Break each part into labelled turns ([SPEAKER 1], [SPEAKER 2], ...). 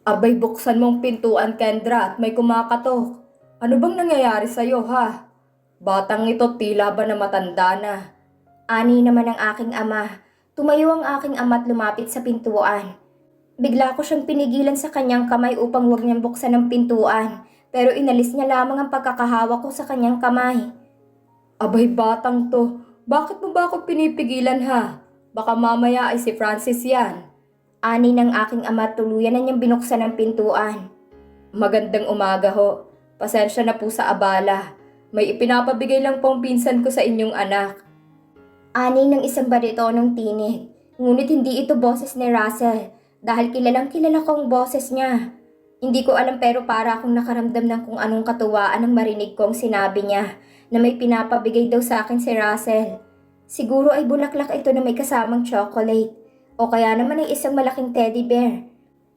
[SPEAKER 1] Abay, buksan mong pintuan, Kendra, at may kumakatok. Ano bang nangyayari sa'yo, ha? Batang ito tila ba na matanda na?
[SPEAKER 2] Ani naman ang aking ama. Tumayo ang aking ama at lumapit sa pintuan. Bigla ko siyang pinigilan sa kanyang kamay upang huwag niyang buksan ang pintuan, pero inalis niya lamang ang pagkakahawak ko sa kanyang kamay.
[SPEAKER 1] Abay, batang to, bakit mo ba ako pinipigilan, ha? Baka mamaya ay si Francis yan.
[SPEAKER 2] Ani ng aking ama, tuluyan na niyang binuksan ang pintuan.
[SPEAKER 1] Magandang umaga ho. Pasensya na po sa abala. May ipinapabigay lang pong pinsan ko sa inyong anak.
[SPEAKER 2] Ani ng isang baritonong tinig. Ngunit hindi ito boses ni Russell dahil kilalang kilala ko ang boses niya. Hindi ko alam pero para akong nakaramdam ng kung anong katuwaan ang marinig kong sinabi niya na may pinapabigay daw sa akin si Russell. Siguro ay bulaklak ito na may kasamang chocolate o kaya naman ay isang malaking teddy bear.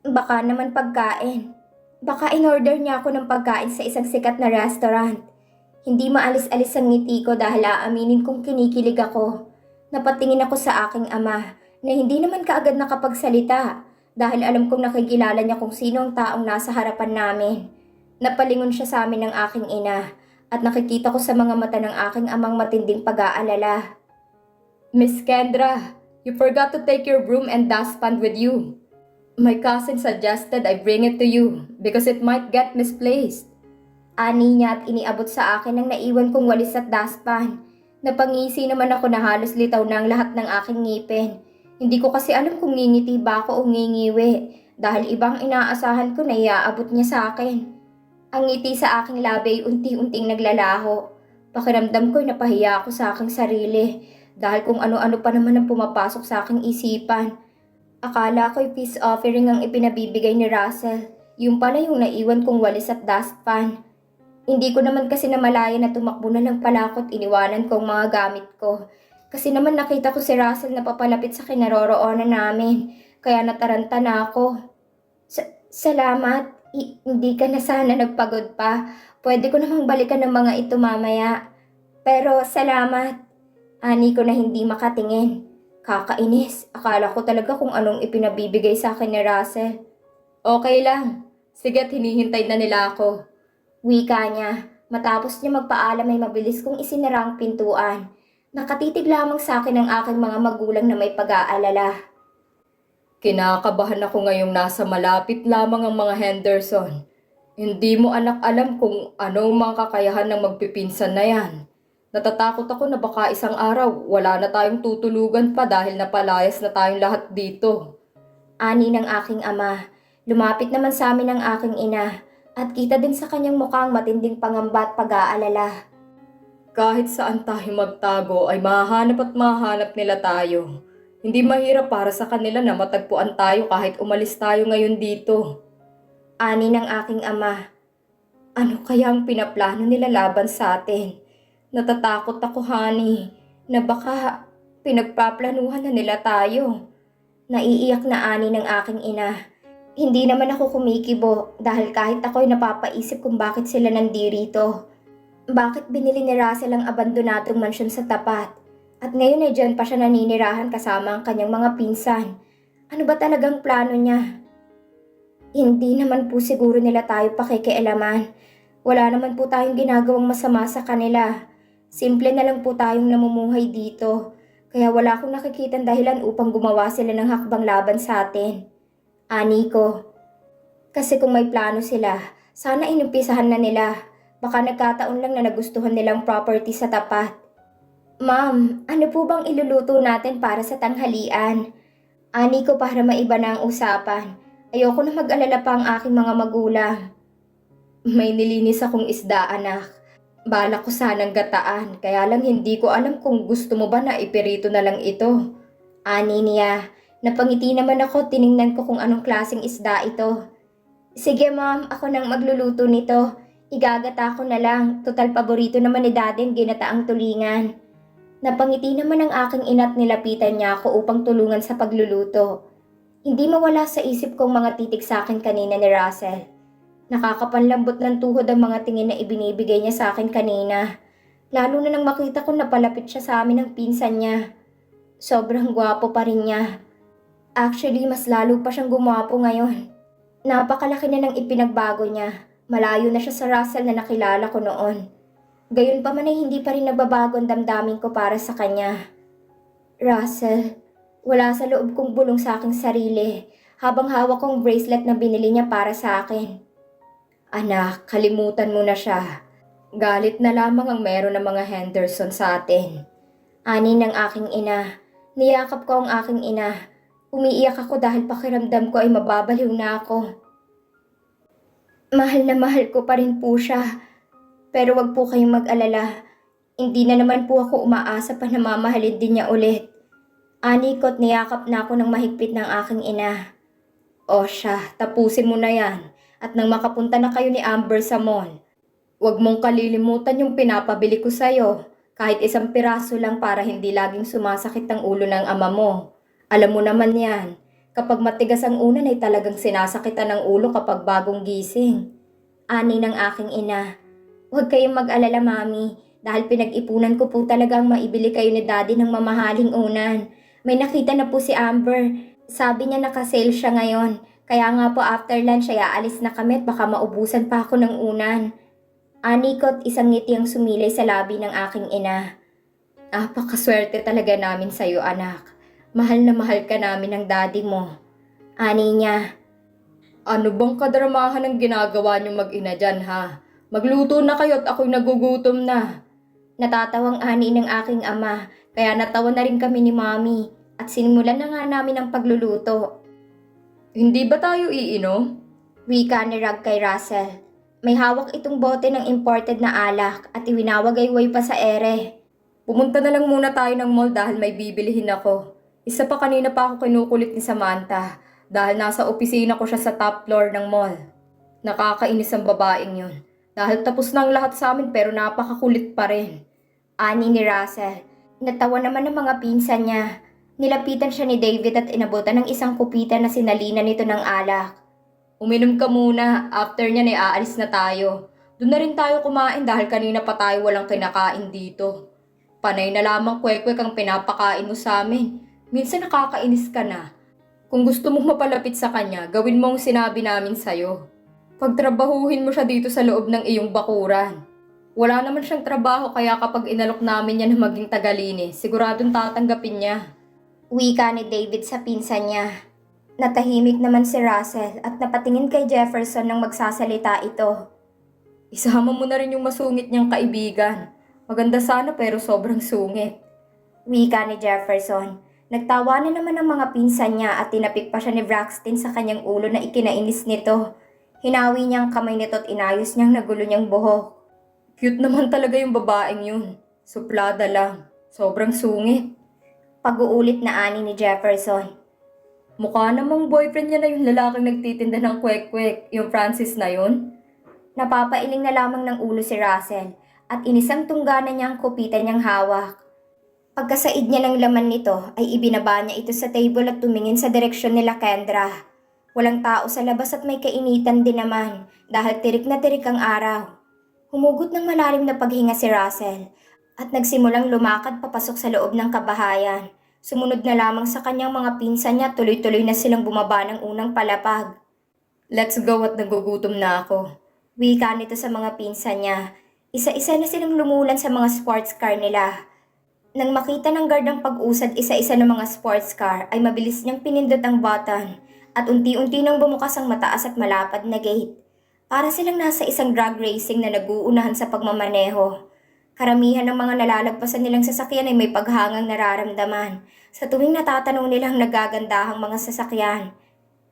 [SPEAKER 2] Baka naman pagkain. Baka in-order niya ako ng pagkain sa isang sikat na restaurant. Hindi maalis-alis ang ngiti ko dahil aaminin kong kinikilig ako. Napatingin ako sa aking ama na hindi naman kaagad nakapagsalita dahil alam kong nakikilala niya kung sino ang taong nasa harapan namin. Napalingon siya sa amin ng aking ina at nakikita ko sa mga mata ng aking amang matinding pag-aalala.
[SPEAKER 1] Miss Kendra, you forgot to take your broom and dustpan with you. My cousin suggested I bring it to you because it might get misplaced.
[SPEAKER 2] Ani niya at iniabot sa akin ang naiwan kong walis at dustpan. Napangisi naman ako na halos litaw na ang lahat ng aking ngipin. Hindi ko kasi alam kung ngingiti ba ako o ngingiwi dahil ibang inaasahan ko na iaabot niya sa akin. Ang ngiti sa aking labi ay unti-unting naglalaho. Pakiramdam ko'y napahiya ako sa aking sarili dahil kung ano-ano pa naman ang pumapasok sa aking isipan. Akala ko'y peace offering ang ipinabibigay ni Russell. Yung pala yung naiwan kong walis at dustpan. Hindi ko naman kasi namalaya na tumakbo na lang pala ako at iniwanan ko ang mga gamit ko. Kasi naman nakita ko si Russell na papalapit sa kinaroroonan namin. Kaya nataranta na ako. Salamat. Hindi ka na sana nagpagod pa. Pwede ko namang balikan ng mga ito mamaya. Pero salamat. Ani ko na hindi makatingin. Kakainis. Akala ko talaga kung anong ipinabibigay sa akin ni Russell.
[SPEAKER 1] Okay lang. Sige at hinihintay na nila ako.
[SPEAKER 2] Wika niya. Matapos niya magpaalam ay mabilis kong isinara ang pintuan. Nakatitig lamang sa akin ang aking mga magulang na may pag-aalala.
[SPEAKER 1] Kinakabahan ako ngayong nasa malapit lamang ang mga Henderson. Hindi mo anak alam kung ano ang mga kakayahan ng magpipinsan na yan. Natatakot ako na baka isang araw wala na tayong tutulugan pa dahil napalayas na tayong lahat dito.
[SPEAKER 2] Ani ng aking ama. Lumapit naman sa amin ang aking ina. At kita din sa kanyang mukha ang matinding pangamba at pag-aalala.
[SPEAKER 1] Kahit saan tayo magtago ay mahanap at mahanap nila tayo. Hindi mahirap para sa kanila na matagpuan tayo kahit umalis tayo ngayon dito.
[SPEAKER 2] Ani ng aking ama. Ano kaya ang pinaplano nila laban sa atin? Natatakot ako, honey, na baka pinagpaplanuhan na nila tayo. Naiiyak na ani ng aking ina. Hindi naman ako kumikibo dahil kahit ako'y napapaisip kung bakit sila nandirito. Bakit binili ni Russell ang abandonadong mansyon sa tapat? At ngayon ay dyan pa siya naninirahan kasama ang kanyang mga pinsan. Ano ba talagang plano niya? Hindi naman po siguro nila tayo pakikialaman. Wala naman po tayong ginagawang masama sa kanila. Simple na lang po tayong namumuhay dito. Kaya wala akong nakikitang dahilan upang gumawa sila ng hakbang laban sa atin. Ani ko. Kasi kung may plano sila, sana inumpisahan na nila. Baka nagkataon lang na nagustuhan nilang property sa tapat. Ma'am, ano po bang iluluto natin para sa tanghalian? Ani ko para maiba na ang usapan. Ayoko na mag-alala pa ang aking mga magulang.
[SPEAKER 1] May nilinis akong isda, anak. Balak ko sanang gataan, kaya lang hindi ko alam kung gusto mo ba na ipirito na lang ito.
[SPEAKER 2] Ani niya. Napangiti naman ako, tiningnan ko kung anong klaseng isda ito. Sige ma'am, ako nang magluluto nito. Igagata ko na lang, total paborito naman ni daddy ang ginataang tulingan. Napangiti naman ang aking ina at nilapitan niya ako upang tulungan sa pagluluto. Hindi mawala sa isip kong mga titig sa akin kanina ni Russell. Nakakapanlambot ng tuhod ang mga tingin na ibinibigay niya sa akin kanina. Lalo na nang makita ko na palapit siya sa amin ng pinsan niya. Sobrang gwapo pa rin niya. Actually, mas lalo pa siyang gumwapo ngayon. Napakalaki na ng ipinagbago niya. Malayo na siya sa Russell na nakilala ko noon. Gayon pa man ay hindi pa rin nagbabago ang damdamin ko para sa kanya. Russell, wala sa loob kong bulong sa aking sarili habang hawak kong bracelet na binili niya para sa akin. Anak, kalimutan mo na siya. Galit na lamang ang meron ng mga Henderson sa atin. Ani ng aking ina. Niyakap ko ang aking ina. Umiiyak ako dahil pakiramdam ko ay mababaliw na ako. Mahal na mahal ko pa rin po siya. Pero wag po kayong mag-alala. Hindi na naman po ako umaasa pa na mamahalin din niya ulit. Ani ko't niyakap na ako ng mahigpit ng aking ina. O siya, tapusin mo na yan. At nang makapunta na kayo ni Amber sa mall, wag mong kalilimutan yung pinapabili ko sa'yo. Kahit isang piraso lang para hindi laging sumasakit ang ulo ng ama mo. Alam mo naman yan. Kapag matigas ang unan ay talagang sinasakitan ng ulo kapag bagong gising. Ani ng aking ina. Huwag kayong mag-alala, Mami. Dahil pinag-ipunan ko po talagang maibili kayo ni Daddy ng mamahaling unan. May nakita na po si Amber. Sabi niya naka-sale siya ngayon. Kaya nga po after lunch ay aalis na kami at baka maubusan pa ako ng unan. Ani ko't isang ngiti ang sumilay sa labi ng aking ina. Pakaswerte talaga namin sa'yo, anak. Mahal na mahal ka namin ng daddy mo. Ani niya. Ano bang kadramahan ang ginagawa niyong mag-ina dyan, ha? Magluto na kayo at ako'y nagugutom na. Natatawang ani ng aking ama, kaya natawa na rin kami ni Mami at sinimulan na nga namin ang pagluluto. Hindi ba tayo iinom? Wika ni Rag kay Russell. May hawak itong bote ng imported na alak at iwinawagayway pa sa ere. Pumunta na lang muna tayo ng mall dahil may bibilihin ako. Isa pa kanina pa ako kinukulit ni Samantha dahil nasa opisina ko siya sa top floor ng mall. Nakakainis ang babaeng yun dahil tapos na ang lahat sa amin pero napakakulit pa rin. Ani ni Russell. Natawa naman ng mga pinsan niya. Nilapitan siya ni David at inabutan ng isang kupitan na sinalina nito ng alak. Uminom ka muna, after niyan ay aalis na tayo. Doon na rin tayo kumain dahil kanina pa tayo walang kinakain dito. Panay na lamang kwek-kwek ang pinapakain mo sa amin. Minsan nakakainis ka na. Kung gusto mong mapalapit sa kanya, gawin mo ang sinabi namin sa'yo. Pagtrabahuhin mo siya dito sa loob ng iyong bakuran. Wala naman siyang trabaho kaya kapag inalok namin niya na maging tagalinis, siguradong tatanggapin niya. Wika ni David sa pinsan niya. Natahimik naman si Russell at napatingin kay Jefferson nang magsasalita ito. Isama mo na rin yung masungit niyang kaibigan. Maganda sana pero sobrang sungit. Wika ni Jefferson. Nagtawanan naman ang mga pinsan niya at tinapik pa siya ni Braxton sa kanyang ulo na ikinainis nito. Hinawi niya ang kamay nito at inayos niyang nagulo niyang buhok. Cute naman talaga yung babaeng yun. Suplada lang. Sobrang sungit. Pag-uulit na ani ni Jefferson. Mukha namang boyfriend niya na yung lalaking nagtitinda ng kwek-kwek, yung Francis na yun. Napapailing na lamang ng ulo si Russell at inisang tunggana niya ang kupitan niyang hawak. Pagkasaid niya ng laman nito ay ibinaba niya ito sa table at tumingin sa direksyon nila Kendra. Walang tao sa labas at may kainitan din naman dahil tirik na tirik ang araw. Humugot ng malalim na paghinga si Russell at nagsimulang lumakad papasok sa loob ng kabahayan. Sumunod na lamang sa kanyang mga pinsan niya, tuloy-tuloy na silang bumaba ng unang palapag. Let's go at nagugutom na ako. Wika nito sa mga pinsan niya. Isa-isa na silang lumulan sa mga sports car nila. Nang makita ng guard ang pag-usad isa-isa ng mga sports car ay mabilis niyang pinindot ang button at unti-unti nang bumukas ang mataas at malapad na gate. Para silang nasa isang drag racing na nag-uunahan sa pagmamaneho. Karamihan ng mga nalalagpasan nilang sasakyan ay may paghangang nararamdaman sa tuwing natatanong nilang nagagandahang mga sasakyan.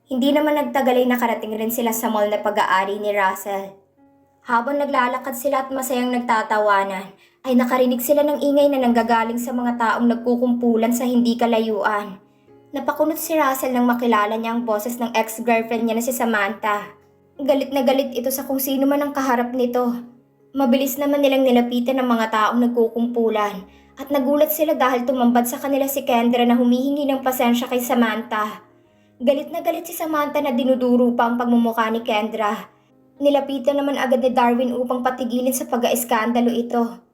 [SPEAKER 2] Hindi naman nagtagal ay nakarating rin sila sa mall na pag-aari ni Russell. Habang naglalakad sila at masayang nagtatawanan, ay nakarinig sila ng ingay na nanggagaling sa mga taong nagkukumpulan sa hindi kalayuan. Napakunot si Russell nang makilala niya ang boses ng ex-girlfriend niya na si Samantha. Galit na galit ito sa kung sino man ang kaharap nito. Mabilis naman nilang nilapitan ang mga taong nagkukumpulan at nagulat sila dahil tumambad sa kanila si Kendra na humihingi ng pasensya kay Samantha. Galit na galit si Samantha na dinuduro pa ang pagmumukha ni Kendra. Nilapitan naman agad ni Darwin upang patigilin sa pag-aiskandalo ito.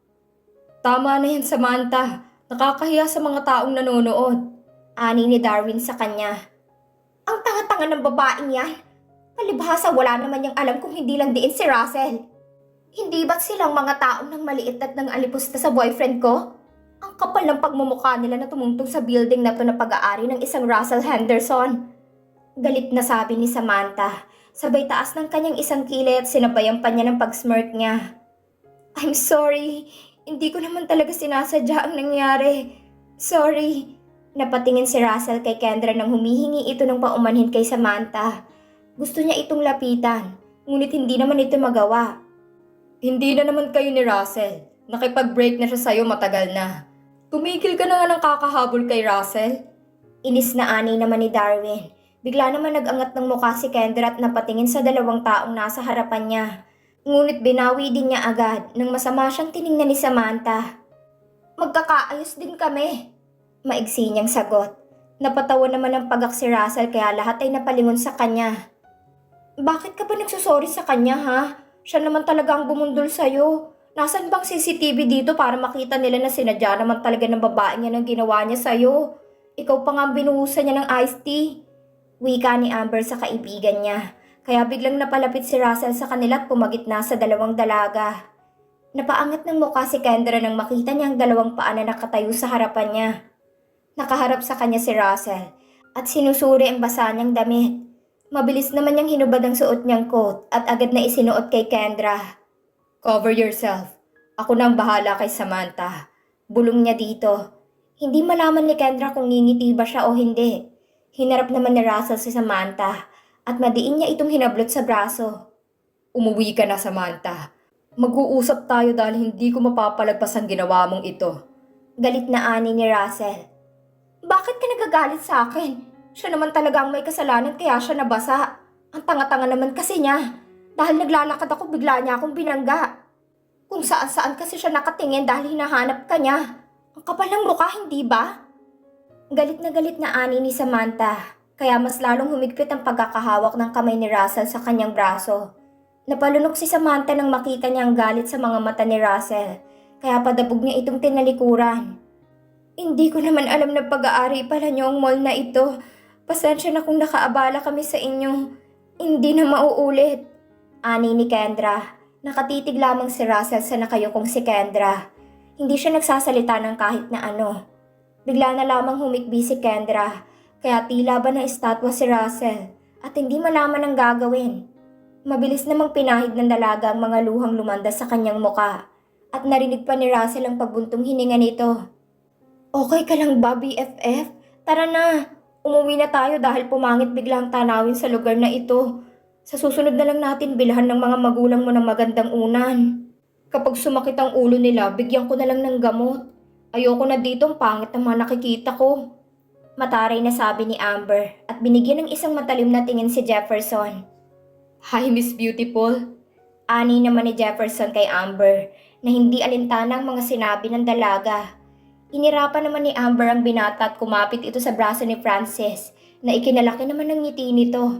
[SPEAKER 2] Tama na yan, Samantha. Nakakahiya sa mga taong nanonood. Ani ni Darwin sa kanya. Ang tanga-tanga ng babaeng yan. Palibhasa wala naman niyang alam kung hindi lang diin si Russell. Hindi ba't silang mga taong nang maliit at nang alipusta sa boyfriend ko? Ang kapal ng pagmumukha nila na tumungtong sa building na to na pag-aari ng isang Russell Henderson. Galit na sabi ni Samantha, sabay taas ng kanyang isang kilay at sinabayan pa niya ng pag-smirk niya. I'm sorry, hindi ko naman talaga sinasadya ang nangyari. Sorry. Napatingin si Russell kay Kendra nang humihingi ito ng paumanhin kay Samantha. Gusto niya itong lapitan, ngunit hindi naman ito magawa.
[SPEAKER 1] Hindi na naman kayo ni Russell. Nakipag-break na siya sa'yo matagal na. Tumigil ka na nga ng kakahabol kay Russell.
[SPEAKER 2] Inis na ani naman ni Darwin. Bigla naman nag-angat ng mukha si Kendra at napatingin sa dalawang taong nasa harapan niya. Ngunit binawi din niya agad nang masama siyang tiningnan ni Samantha. Magkakaayos din kami. Maigsi niyang sagot. Napatawa naman ng pagak si Russell kaya lahat ay napalingon sa kanya. Bakit ka ba nagsusorry sa kanya ha? Siya naman talaga ang bumundol sa'yo. Nasaan bang CCTV dito para makita nila na sinadya naman talaga ng babae niya ng ginawa niya sa'yo? Ikaw pa nga ang binuhusan niya ng iced tea. Wika ni Amber sa kaibigan niya. Kaya biglang napalapit si Russell sa kanila at pumagitna sa dalawang dalaga. Napaangat ng mukha si Kendra nang makita niya ang dalawang paa na nakatayo sa harapan niya. Nakaharap sa kanya si Russell at sinusuri ang basa niyang damit. Mabilis naman niyang hinubad ang suot niyang coat at agad na isinuot kay Kendra.
[SPEAKER 1] Cover yourself. Ako na ang bahala kay Samantha.
[SPEAKER 2] Bulong niya dito. Hindi malaman ni Kendra kung ngingiti ba siya o hindi. Hinarap naman ni Russell si Samantha at madiin niya itong hinablot sa braso.
[SPEAKER 1] Umuwi ka na, Samantha. Mag-uusap tayo dahil hindi ko mapapalagpas ang ginawa mong ito.
[SPEAKER 2] Galit na ani ni Russell. Bakit ka nagagalit sa akin? Siya naman talaga ang may kasalanan kaya siya nabasa. Ang tanga-tanga naman kasi niya. Dahil naglalakad ako bigla niya akong binangga. Kung saan-saan kasi siya nakatingin dahil hinahanap ka niya. Ang kapal ng mukha, hindi ba? Galit na ani ni Samantha. Kaya mas lalong humigpit ang pagkakahawak ng kamay ni Russell sa kanyang braso. Napalunok si Samantha nang makita niya ang galit sa mga mata ni Russell. Kaya padabog niya itong tinalikuran. Hindi ko naman alam na pag-aari pala niyo ang mall na ito. Pasensya na kung nakaabala kami sa inyo. Hindi na mauulit. Ani ni Kendra. Nakatitig lamang si Russell sa nakayukong si Kendra. Hindi siya nagsasalita ng kahit na ano. Bigla na lamang humikbi si Kendra. Kaya tila ba na estatwa si Russell. At hindi malaman ang gagawin. Mabilis namang pinahid ng dalaga ang mga luhang lumanda sa kanyang muka. At narinig pa ni Russell ang pagbuntong hininga nito. Okay ka lang ba, BFF? Tara na, umuwi na tayo dahil pumangit biglang tanawin sa lugar na ito. Sa susunod na lang natin bilhan ng mga magulang mo ng magandang unan. Kapag sumakit ang ulo nila, bigyan ko na lang ng gamot. Ayoko na dito ang pangit na mga nakikita ko. Mataray na sabi ni Amber at binigyan ng isang matalim na tingin si Jefferson.
[SPEAKER 1] Hi, Miss Beautiful.
[SPEAKER 2] Ani naman ni Jefferson kay Amber na hindi alintana ang mga sinabi ng dalaga. Inirapan naman ni Amber ang binata at kumapit ito sa braso ni Francis na ikinalaki naman ng ngiti nito.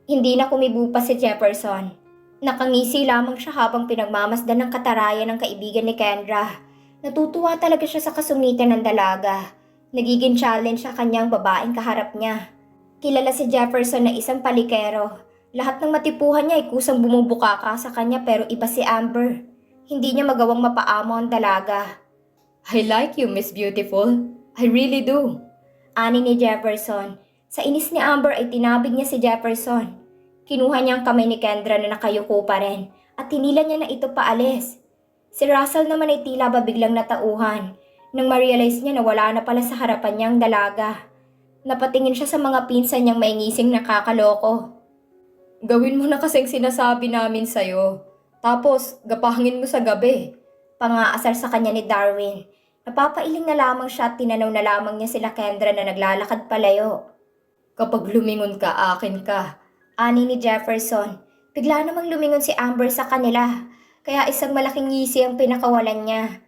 [SPEAKER 2] Hindi na kumibo pa si Jefferson. Nakangisi lamang siya habang pinagmamasdan ng katarayan ng kaibigan ni Kendra. Natutuwa talaga siya sa kasungitan ng dalaga. Nagiging challenge sa kanyang babaeng kaharap niya. Kilala si Jefferson na isang palikero. Lahat ng matipuhan niya ay kusang bumubukaka sa kanya pero iba si Amber. Hindi niya magawang mapaamo ang dalaga.
[SPEAKER 1] I like you, Miss Beautiful. I really do.
[SPEAKER 2] Ani ni Jefferson. Sa inis ni Amber ay tinabig niya si Jefferson. Kinuha niya ang kamay ni Kendra na nakayuko pa rin at hinila niya na ito paalis. Si Russell naman ay tila ba biglang natauhan nang ma-realize niya na wala na pala sa harapan niya ang dalaga. Napatingin siya sa mga pinsan niyang may ngising nakakaloko.
[SPEAKER 1] Gawin mo na kasing sinasabi namin sa'yo. Tapos, gapahangin mo sa gabi.
[SPEAKER 2] Pangaasar sa kanya ni Darwin. Napapailing na lamang siya at tinanaw na lamang niya sila Kendra na naglalakad palayo.
[SPEAKER 1] Kapag lumingon ka, akin ka.
[SPEAKER 2] Ani ni Jefferson. Bigla namang lumingon si Amber sa kanila. Kaya isang malaking ngisi ang pinakawalan niya.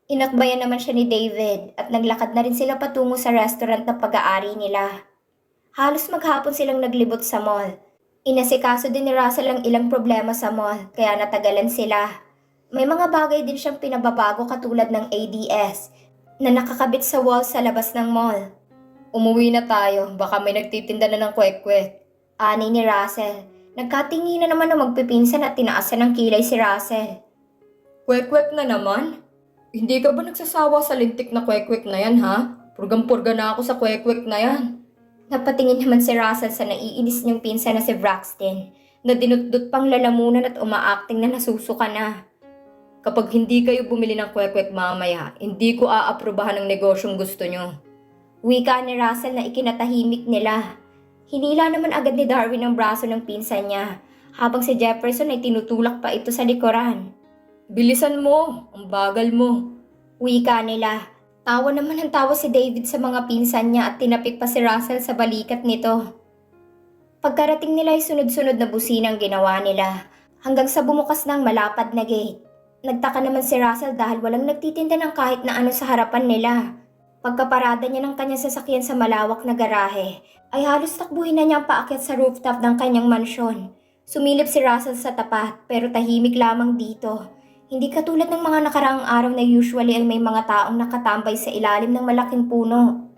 [SPEAKER 2] Inakbayan naman siya ni David at naglakad na rin sila patungo sa restaurant na pag-aari nila. Halos maghapon silang naglibot sa mall. Inasikaso din ni Russell ang ilang problema sa mall kaya natagalan sila. May mga bagay din siyang pinababago katulad ng ADS na nakakabit sa wall sa labas ng mall.
[SPEAKER 1] Umuwi na tayo, baka may nagtitinda na ng kwek-kwek.
[SPEAKER 2] Ani ni Russell. Nagkatinginan naman ng magpipinsan at tinaasan ng kilay si Russell.
[SPEAKER 1] Kwek-kwek na naman? Hindi ka ba nagsasawa sa lintik na kwek-kwek na yan, ha? Purgang-purga na ako sa kwek-kwek na yan.
[SPEAKER 2] Napatingin naman si Russell sa naiinis niyang pinsan na si Braxton, na dinutdut pang lalamunan at umaacting na nasusuka na.
[SPEAKER 1] Kapag hindi kayo bumili ng kwek-kwek mamaya, hindi ko aaprubahan ng negosyong gusto nyo.
[SPEAKER 2] Wika ni Russell na ikinatahimik nila. Hinila naman agad ni Darwin ang braso ng pinsan niya, habang si Jefferson ay tinutulak pa ito sa likuran.
[SPEAKER 1] Bilisan mo, ang bagal mo.
[SPEAKER 2] Wika nila. Tawa naman ang tawa si David sa mga pinsan niya at tinapik pa si Russell sa balikat nito. Pagkarating nila ay sunod-sunod na busina ang ginawa nila, hanggang sa bumukas ng malapad na gate. Nagtaka naman si Russell dahil walang nagtitinda ng kahit na ano sa harapan nila. Pagkaparada niya ng kanyang sasakyan sa malawak na garahe, ay halos takbuhin na niya ang paakyat sa rooftop ng kanyang mansyon. Sumilip si Russell sa tapat pero tahimik lamang dito. Hindi katulad ng mga nakaraang araw na usually ay may mga taong nakatambay sa ilalim ng malaking puno.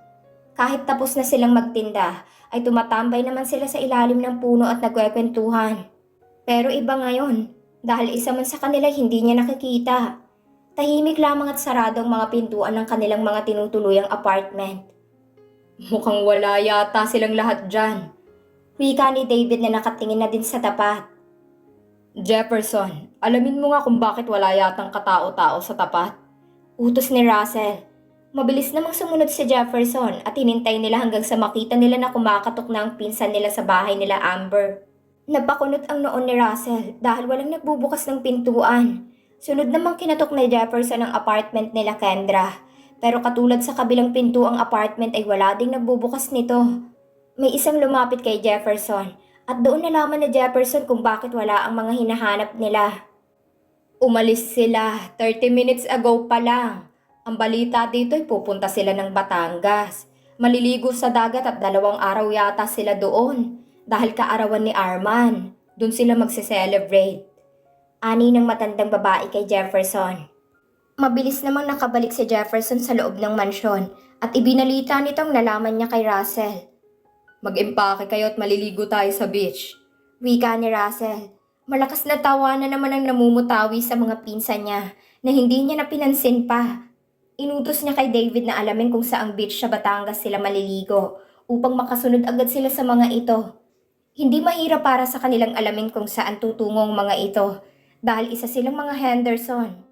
[SPEAKER 2] Kahit tapos na silang magtinda, ay tumatambay naman sila sa ilalim ng puno at nagkwekwentuhan. Pero iba ngayon, dahil isa man sa kanila hindi niya nakikita. Tahimik lamang at sarado ang mga pintuan ng kanilang mga tinutuluyang apartment.
[SPEAKER 1] Mukhang wala yata silang lahat dyan.
[SPEAKER 2] Wika ni David na nakatingin na din sa tapat.
[SPEAKER 1] Jefferson, alamin mo nga kung bakit wala yatang katao-tao sa tapat.
[SPEAKER 2] Utos ni Russell. Mabilis namang sumunod si Jefferson at hinintay nila hanggang sa makita nila na kumakatok na ang pinsan nila sa bahay nila Amber. Napakunot ang noon ni Russell dahil walang nagbubukas ng pintuan. Sunod namang kinatok ni Jefferson ang apartment nila Kendra. Pero katulad sa kabilang pinto ang apartment ay wala ding nagbubukas nito. May isang lumapit kay Jefferson at doon nalaman ni Jefferson kung bakit wala ang mga hinahanap nila.
[SPEAKER 1] Umalis sila 30 minutes ago pa lang. Ang balita dito ay pupunta sila ng Batangas. Maliligo sa dagat at 2 araw yata sila doon. Dahil kaarawan ni Arman. Doon sila magse-celebrate.
[SPEAKER 2] Ani ng matandang babae kay Jefferson. Mabilis namang nakabalik si Jefferson sa loob ng mansyon at ibinalita nitong nalaman niya kay Russell.
[SPEAKER 1] Mag-impake kayo at maliligo tayo sa beach.
[SPEAKER 2] Wika ni Russell. Malakas na tawa na naman ang namumutawi sa mga pinsan niya na hindi niya napinansin pa. Inutos niya kay David na alamin kung saang beach sa Batangas sila maliligo upang makasunod agad sila sa mga ito. Hindi mahirap para sa kanilang alamin kung saan tutungong mga ito dahil isa silang mga Henderson.